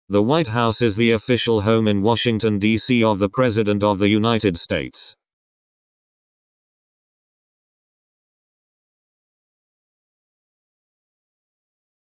The White House is the official home in Washington, D.C. of the President of the United States.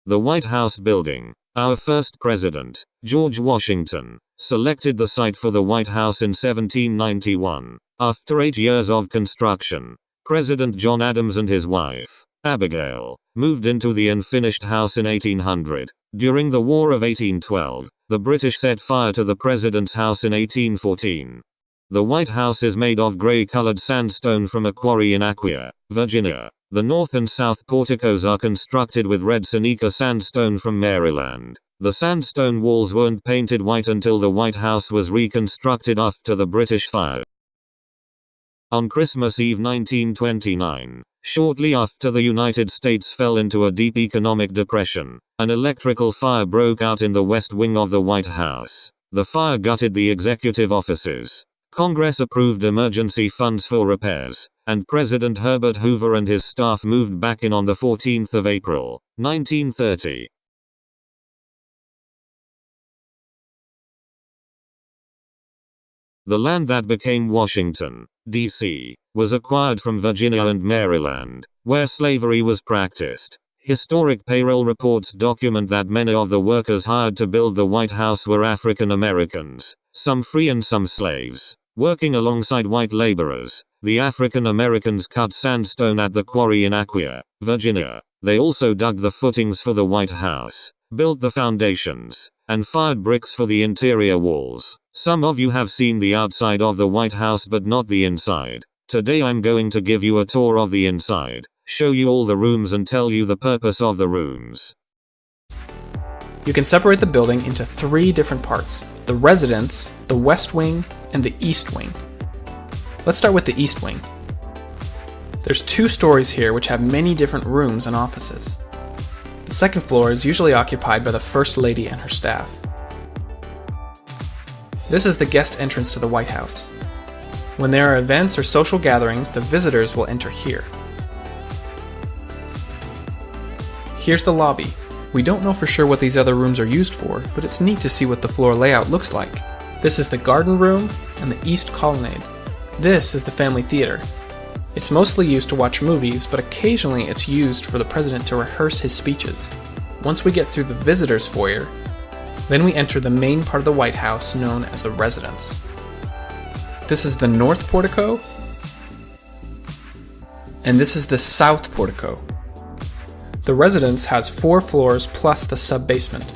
The White House building. Our first president, George Washington, selected the site for the White House in 1791. After 8 years of construction, President John Adams and his wife, Abigail, moved into the unfinished house in 1800. During the War of 1812, the British set fire to the president's house in 1814. The White House is made of gray-colored sandstone from a quarry in Acquia, Virginia. The north and south porticos are constructed with red Seneca sandstone from Maryland. The sandstone walls weren't painted white until the White House was reconstructed after the British fire. On Christmas Eve 1929, shortly after the United States fell into a deep economic depression, an electrical fire broke out in the west wing of the White House. The fire gutted the executive offices. Congress approved emergency funds for repairs, and President Herbert Hoover and his staff moved back in on the 14th of April, 1930. The land that became Washington, D.C., was acquired from Virginia and Maryland, where slavery was practiced. Historic payroll reports document that many of the workers hired to build the White House were African Americans, some free and some slaves. Working alongside white laborers, the African Americans cut sandstone at the quarry in Acquia, Virginia. They also dug the footings for the White House, built the foundations, and fired bricks for the interior walls. Some of you have seen the outside of the White House but not the inside. Today I'm going to give you a tour of the inside, show you all the rooms and tell you the purpose of the rooms. You can separate the building into 3 different parts: the residence, the west wing, and the east wing. Let's start with the east wing. There's 2 stories here which have many different rooms and offices. The second floor is usually occupied by the First Lady and her staff. This is the guest entrance to the White House. When there are events or social gatherings, the visitors will enter here. Here's the lobby. We don't know for sure what these other rooms are used for, but it's neat to see what the floor layout looks like. This is the garden room and the east colonnade. This is the family theater. It's mostly used to watch movies, but occasionally it's used for the president to rehearse his speeches. Once we get through the visitors foyer, then we enter the main part of the White House known as the residence. This is the north portico, and this is the south portico. The residence has 4 floors plus the sub-basement.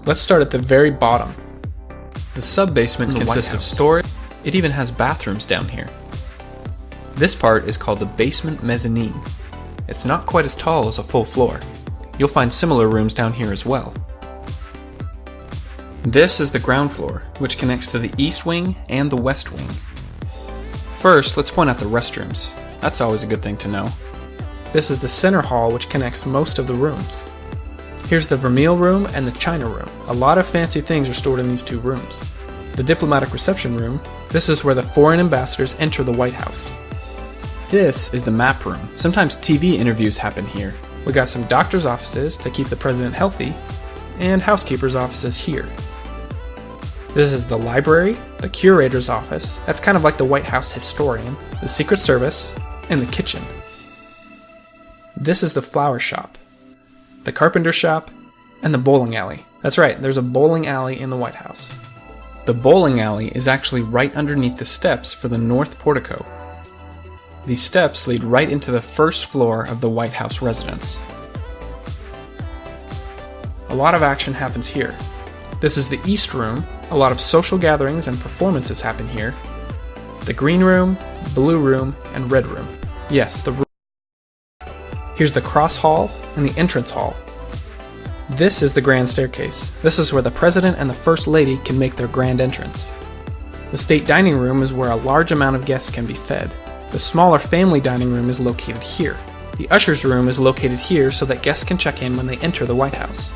Let's start at the very bottom. The sub-basement consists of storage. It even has bathrooms down here. This part is called the basement mezzanine. It's not quite as tall as a full floor. You'll find similar rooms down here as well. This is the ground floor, which connects to the east wing and the west wing. First, let's point out the restrooms. That's always a good thing to know. This is the center hall, which connects most of the rooms. Here's the Vermeil room and the China room. A lot of fancy things are stored in these 2 rooms. The diplomatic reception room. This is where the foreign ambassadors enter the White House. This is the map room. Sometimes TV interviews happen here. We got some doctors' offices to keep the president healthy, and housekeepers' offices here. This is the library, the curator's office, that's kind of like the White House historian, the Secret Service, and the kitchen. This is the flower shop, the carpenter shop, and the bowling alley. That's right, there's a bowling alley in the White House. The bowling alley is actually right underneath the steps for the north portico. These steps lead right into the first floor of the White House residence. A lot of action happens here. This is the East Room. A lot of social gatherings and performances happen here. The Green Room, Blue Room, and Red Room. Yes, the room. Here's the Cross Hall and the Entrance Hall. This is the Grand Staircase. This is where the President and the First Lady can make their grand entrance. The State Dining Room is where a large amount of guests can be fed. The smaller family dining room is located here. The Usher's Room is located here so that guests can check in when they enter the White House.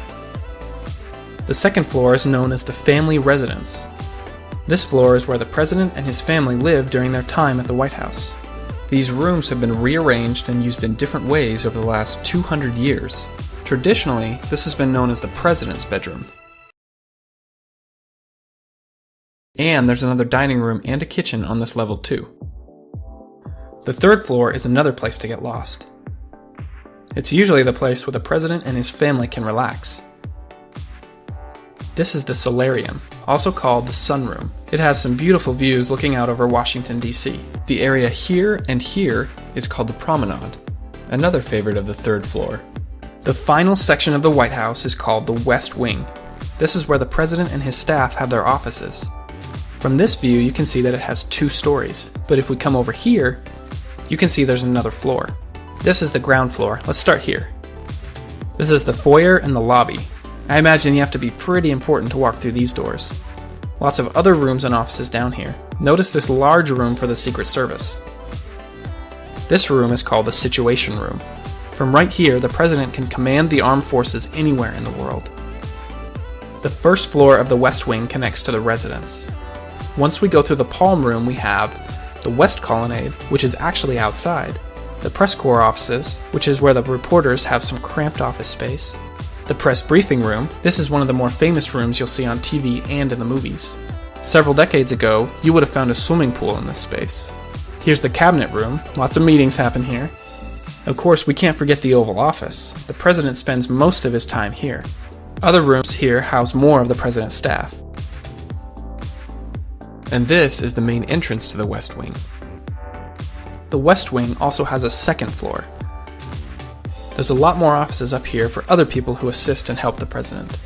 The second floor is known as the Family Residence. This floor is where the President and his family live during their time at the White House. These rooms have been rearranged and used in different ways over the last 200 years. Traditionally, this has been known as the President's bedroom. And there's another dining room and a kitchen on this level too. The third floor is another place to get lost. It's usually the place where the president and his family can relax. This is the solarium, also called the sunroom. It has some beautiful views looking out over Washington, D.C. The area here and here is called the promenade, another favorite of the third floor. The final section of the White House is called the West Wing. This is where the president and his staff have their offices. From this view, you can see that it has 2 stories, but if we come over here, you can see there's another floor. This is the ground floor. Let's start here. This is the foyer and the lobby. I imagine you have to be pretty important to walk through these doors. Lots of other rooms and offices down here. Notice this large room for the Secret Service. This room is called the Situation Room. From right here, the president can command the armed forces anywhere in the world. The first floor of the West Wing connects to the residence. Once we go through the Palm Room, we have the West Colonnade, which is actually outside, the press corps offices, which is where the reporters have some cramped office space, the press briefing room. This is one of the more famous rooms you'll see on TV and in the movies. Several decades ago, you would have found a swimming pool in this space. Here's the cabinet room. Lots of meetings happen here. Of course, we can't forget the Oval Office. The president spends most of his time here. Other rooms here house more of the president's staff. And this is the main entrance to the West Wing. The West Wing also has a second floor. There's a lot more offices up here for other people who assist and help the president.